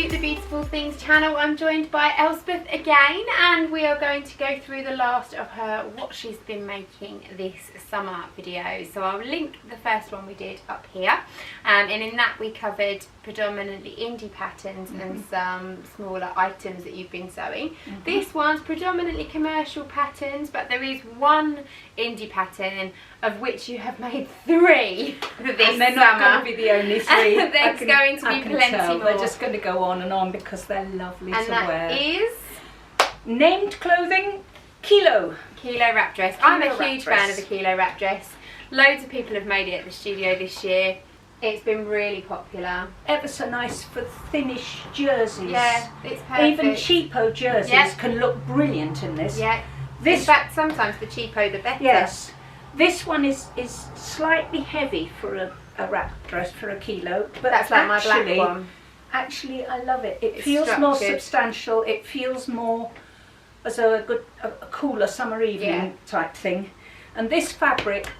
to the Beautiful Things channel. I'm joined by Elspeth again, and we are going to go through the last of her what she's been making this summer video. So I'll link the first one we did up here, and in that we covered predominantly indie patterns and some smaller items that you've been sewing. This one's predominantly commercial patterns, but there is one indie pattern of which you have made 3 this and they're summer. not going to be the only 3. There's going to be plenty more. They're just going to go on and on because they're lovely to wear. And that is named clothing, Kielo. Kielo wrap dress. I'm a huge fan of the Kielo wrap dress. Loads of people have made it at the studio this year. It's been really popular. Ever so nice for thinnish jerseys. Yeah, it's perfect. Even cheapo jerseys can look brilliant in this. Yeah. This, in fact, sometimes the cheapo the better. Yes. This one is slightly heavy for a wrap dress for a Kielo, but that's like my black one. Actually, I love it. It It's feels more structured. substantial. It feels more as a cooler summer evening type thing. And this fabric,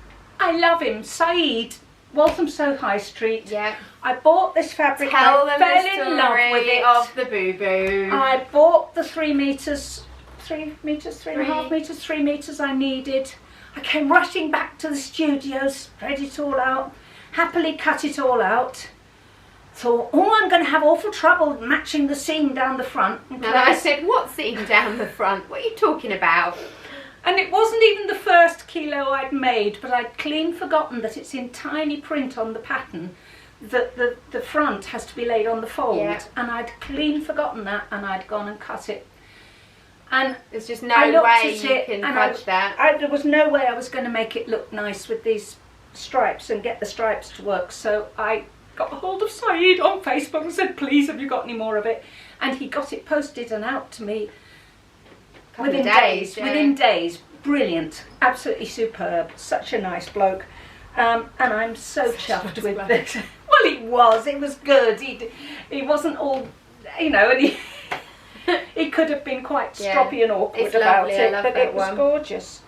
I love him. Saeed, Walthamstow High Street. Yeah. I bought this fabric. Tell I them fell the in love with story it. of the boo-boo. I bought the 3 meters, 3 meters, 3.5 meters, 3 meters I needed. I came rushing back to the studio, spread it all out, happily cut it all out. Thought, oh, I'm going to have awful trouble matching the seam down the front. And I said, what seam down the front? What are you talking about? And it wasn't even the first Kielo I'd made, but I'd clean forgotten that it's in tiny print on the pattern, that the front has to be laid on the fold. Yeah. And I'd clean forgotten that, and I'd gone and cut it. And there's just no way you can fudge that. There was no way I was going to make it look nice with these stripes and get the stripes to work. So I got a hold of Saeed on Facebook and said, please, have you got any more of it? And he got it posted and out to me within days. Within days. Brilliant. Absolutely superb. Such a nice bloke. And I'm so chuffed with this. Well, he was. It was good. He wasn't all, you know, and he could have been quite stroppy and awkward about it, but it was gorgeous.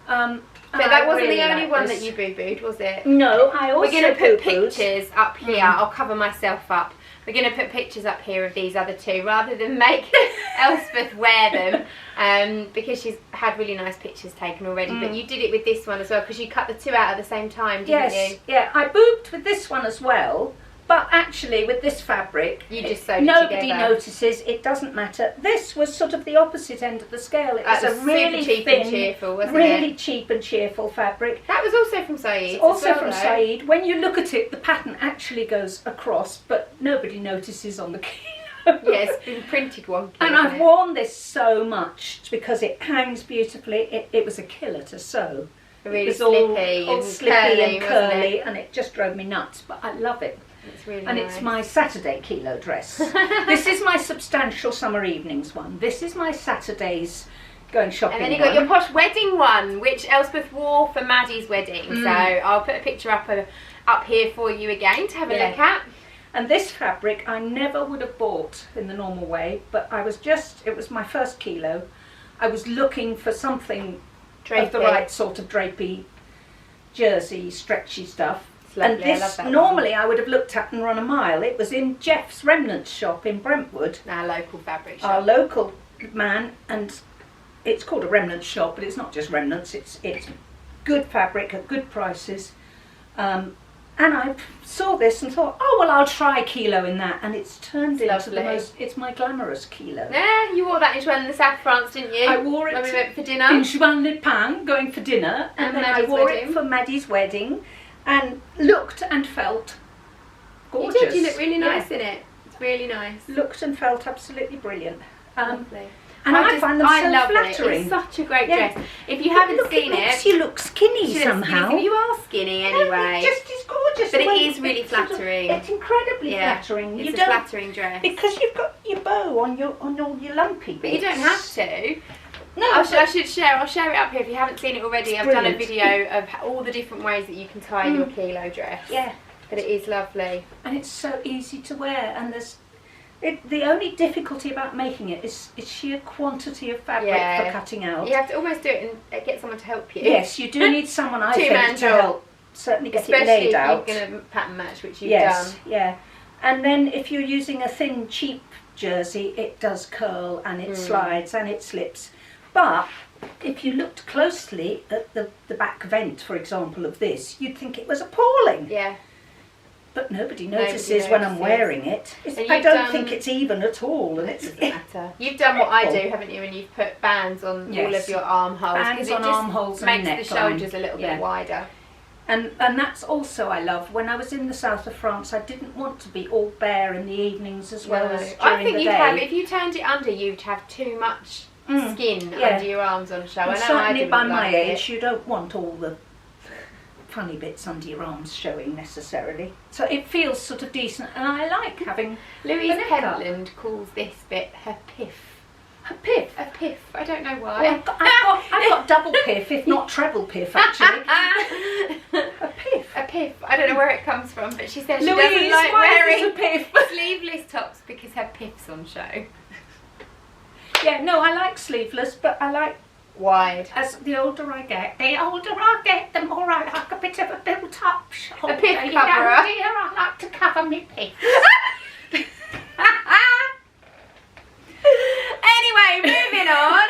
But that wasn't the only one that you boo-booed, was it? No, I also We're going to put pictures up here. I'll cover myself up. We're going to put pictures up here of these other 2 rather than make Elspeth wear them, because she's had really nice pictures taken already. But you did it with this one as well, because you cut the 2 out at the same time, didn't you? Yeah, I boobed with this one as well. But actually, with this fabric, you just sewed it nobody together. Notices. It doesn't matter. This was sort of the opposite end of the scale. It was a really cheap thin, and cheerful, wasn't really it? cheap and cheerful fabric. That was also from Saeed. It's also from Saeed. When you look at it, the pattern actually goes across, but nobody notices on the Kielo. Yeah, it's been printed wonky. And I've worn this so much because it hangs beautifully. It was a killer to sew. Really it was slippy, all slippy and curly, and it just drove me nuts. But I love it. It's really and nice. It's my Saturday Kielo dress. This is my substantial summer evenings one. This is my Saturdays going shopping. And then you got your posh wedding one, which Elspeth wore for Maddie's wedding. So I'll put a picture up here for you again to have a look at. And this fabric I never would have bought in the normal way, but it was my first Kielo. I was looking for something of the right sort of drapey, jersey, stretchy stuff. And this, normally I would have looked at and run a mile. It was in Jeff's Remnants shop in Brentwood. Our local fabric shop. Our local man, and it's called a Remnants shop, but it's not just Remnants. It's good fabric at good prices. And I saw this and thought, oh, well, I'll try Kielo in that. And it's turned into the most, it's my glamorous Kielo. Yeah, you wore that in Juan in the south of France, didn't you? I wore it when we went for dinner. In Juan Le Pain, going for dinner. And then I wore it for Maddie's wedding. And looked and felt gorgeous. You did, you look really nice in it. It's really nice. Looked and felt absolutely brilliant. Lovely. And I find them so flattering. It's such a great dress. If you haven't seen it, makes you look skinny somehow. You are skinny anyway. It just is gorgeous. But it is really flattering. It's incredibly flattering. It's a flattering dress. Because you've got your bow on all your lumpy bits. But you don't have to. No, I'll share it up here if you haven't seen it already. I've done a video of all the different ways that you can tie your Kielo dress. Yeah. But it is lovely. And it's so easy to wear, and the only difficulty about making it is sheer quantity of fabric for cutting out. You have to almost do it and get someone to help you. Yes, you do need someone, I think, to help certainly get it laid out. Especially if you're going to pattern match, which you've done. Yeah. And then if you're using a thin, cheap jersey, it does curl and it slides and it slips. But if you looked closely at the back vent, for example, of this, you'd think it was appalling. Yeah. But nobody notices when I'm wearing it. I don't think it's even at all. And it doesn't matter. You've done what I do, haven't you? And you've put bands on all of your armholes. Bands on armholes and neckline. Makes the shoulders a little bit wider. And that's also I love. When I was in the south of France, I didn't want to be all bare in the evenings as well as during the day. I think you'd have, if you turned it under, you'd have too much skin under your arms on show. And certainly by my age, you don't want all the funny bits under your arms showing necessarily. So it feels sort of decent, and I like having Louise Pentland calls this bit her piff. Her piff? A piff. I don't know why. Well, I've got double piff, if not treble piff, actually. A piff. A piff. I don't know where it comes from, but she says she Louise, doesn't like wearing a piff? sleeveless tops because her piff's on show. Yeah, no, I like sleeveless, but I like wide. As the older I get, the more I like a bit of a built-up shoulder. A piff coverer. Dear, I like to cover me piff. Anyway, moving on.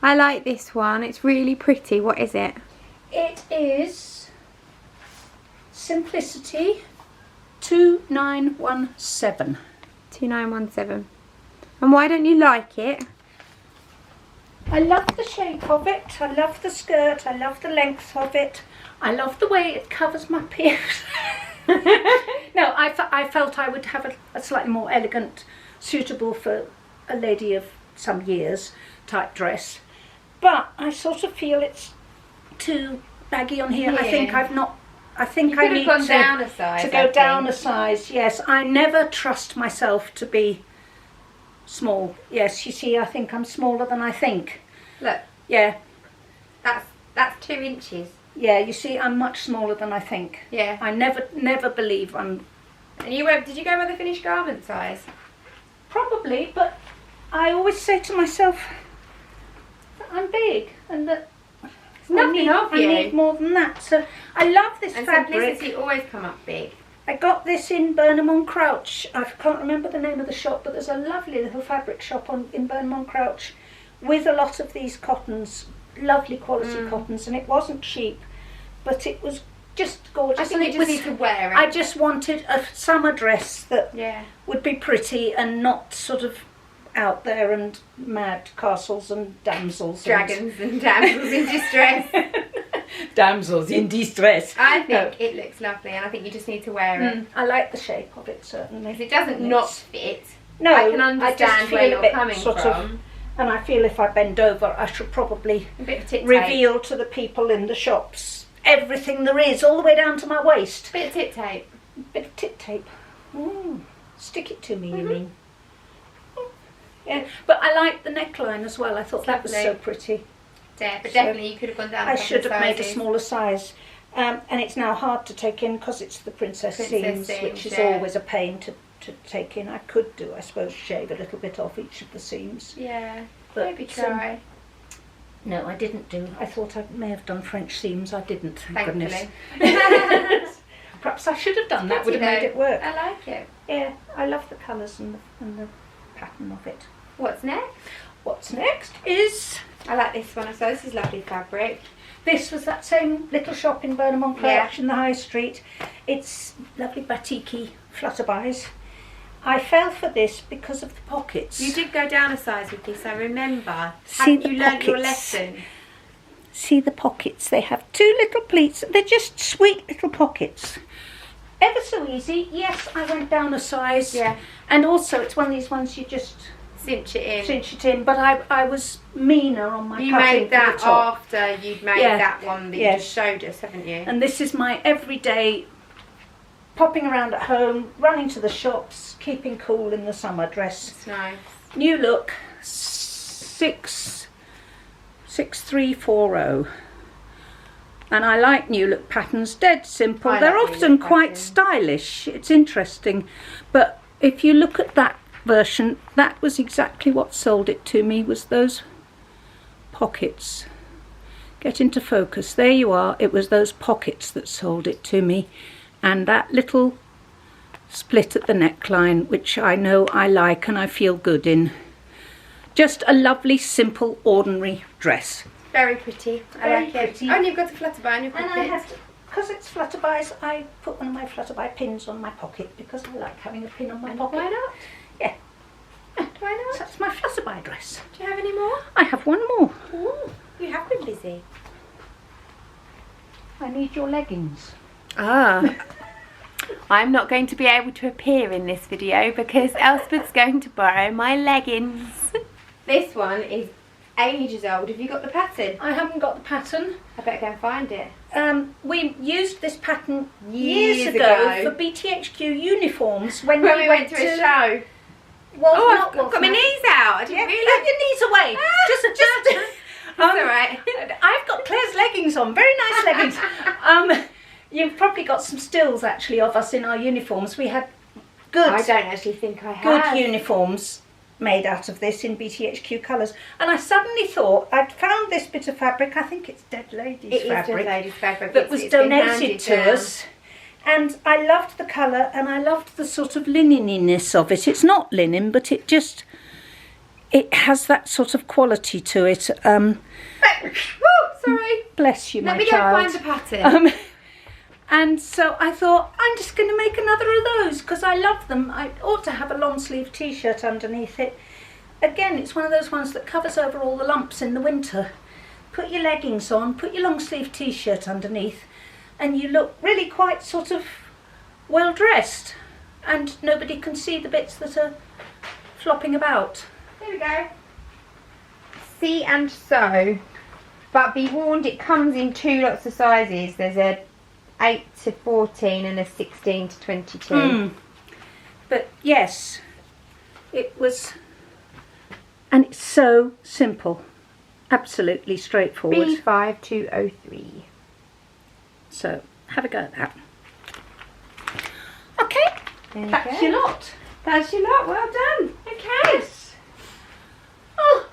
I like this one. It's really pretty. What is it? It is Simplicity 2917. 2917. And why don't you like it? I love the shape of it. I love the skirt. I love the length of it. I love the way it covers my piffs. No, I felt I would have a slightly more elegant, suitable for a lady of some years type dress. But I sort of feel it's too baggy on here. Yeah. I think I've not. I think I need gone down a size, to go down a size. Yes, I never trust myself to be small. Yes, you see, I think I'm smaller than I think. Look. Yeah. That's 2 inches. Yeah, you see, I'm much smaller than I think. Yeah. I never believe I'm. And did you go by the finished garment size? Probably, but I always say to myself that I'm big and that I need more than that. So I love this fabric. And Simplicity always come up big. I got this in Burnham on Crouch. I can't remember the name of the shop, but there's a lovely little fabric shop in Burnham on Crouch with a lot of these cottons, lovely quality cottons, and it wasn't cheap, but it was just gorgeous. I think you just need to wear it. I just wanted a summer dress that would be pretty and not sort of out there and mad castles and damsels. Dragons and damsels in distress. Damsels in distress. I think it looks lovely, and I think you just need to wear it. I like the shape of it, certainly. If it doesn't not fit, no, I can understand where you're coming from. And I feel if I bend over, I should probably a bit of tit reveal to the people in the shops everything there is, all the way down to my waist. Bit of tit tape. Bit of tit tape. Stick it to me, you mean? Yeah, but I like the neckline as well. I thought that was so pretty. Yeah, but definitely you could have gone down. I should have made a smaller size. And it's now hard to take in because it's the princess seams, which is always a pain to take in. I could do, I suppose, shave a little bit off each of the seams. Yeah, but maybe try. No, I didn't do. I thought I may have done French seams. I didn't, thank goodness. Perhaps I should have done that. Would have made it work. I like it. Yeah, I love the colours and the pattern of it. What's next? What's next is... I like this one. So this is lovely fabric. This was that same little shop in Burnham on Crouch in the High Street. It's lovely batik-y flutterbys. I fell for this because of the pockets. You did go down a size with this, I remember. See Have you learnt your lesson? See the pockets? They have 2 little pleats. They're just sweet little pockets. Ever so easy. Yes, I went down a size. Yeah. And also, it's one of these ones you just... cinch it in. Cinch it in, but I was meaner on my You cutting made that for the top. after you'd made that one that you just showed us, haven't you? And this is my everyday popping around at home, running to the shops, keeping cool in the summer dress. It's nice. New look, 6340. And I like new look patterns, dead simple. They're often quite stylish. It's interesting. But if you look at that version, that was exactly what sold it to me, was those pockets. Get into focus. There you are. It was those pockets that sold it to me. and that little split at the neckline, which I know I like and I feel good in. Just a lovely, simple, ordinary dress. Very pretty. I like it. Oh, and you've got a flutterby in your pocket. And I have, because it's flutterbys, I put one of my flutterby pins on my pocket because I like having a pin on my pocket. Why not? Yeah. Why not? So that's my flutterby dress. Do you have any more? I have one more. Ooh, you have been busy. I need your leggings. Ah. I'm not going to be able to appear in this video because Elspeth's going to borrow my leggings. This one is ages old. Have you got the pattern? I haven't got the pattern. I better go and find it. We used this pattern Years years ago ago for BTHQ uniforms when we we went to a show. Well, I've got my knees out. I didn't realise. Get your knees away. Just That's all right. I've got Claire's leggings on. Very nice leggings. You've probably got some stills actually of us in our uniforms. We had good. I don't actually think I have. Good uniforms made out of this in BTHQ colours, and I suddenly thought I'd found this bit of fabric. I think it's Dead Ladies fabric. Dead Ladies fabric that was donated to us, and I loved the colour and I loved the sort of lineniness of it. It's not linen, but it has that sort of quality to it. Oh, sorry. Bless you, Let my me child. go find the pattern. And so I thought, I'm just going to make another of those because I love them. I ought to have a long sleeve t-shirt underneath it. Again, it's one of those ones that covers over all the lumps in the winter. Put your leggings on, put your long sleeve t-shirt underneath, and you look really quite sort of well dressed, and nobody can see the bits that are flopping about. There we go. See and sew. But be warned, it comes in two lots of sizes. There's a 8 to 14 and a 16 to 22. But yes, it was, and it's so simple, absolutely straightforward. B5203. So have a go at that. Okay, that's your lot. That's your lot. Well done. Okay. Yes. Oh.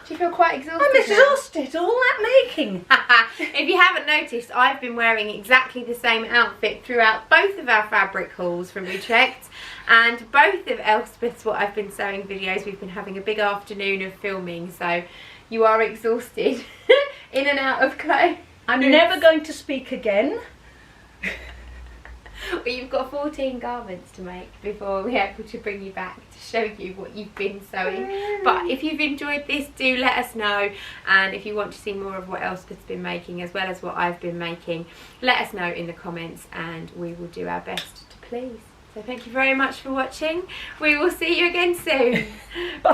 Do you feel quite exhausted? I'm exhausted. All that making. If you haven't noticed, I've been wearing exactly the same outfit throughout both of our fabric hauls from Utrecht and both of Elspeth's What I've Been Sewing videos. We've been having a big afternoon of filming, so you are exhausted in and out of clothes. I'm never going to speak again. Well, you've got 14 garments to make before we're able to bring you back to show you what you've been sewing. But if you've enjoyed this, do let us know, and if you want to see more of what Elspeth's been making as well as what I've been making, let us know in the comments and we will do our best to please. So thank you very much for watching. We will see you again soon. Bye.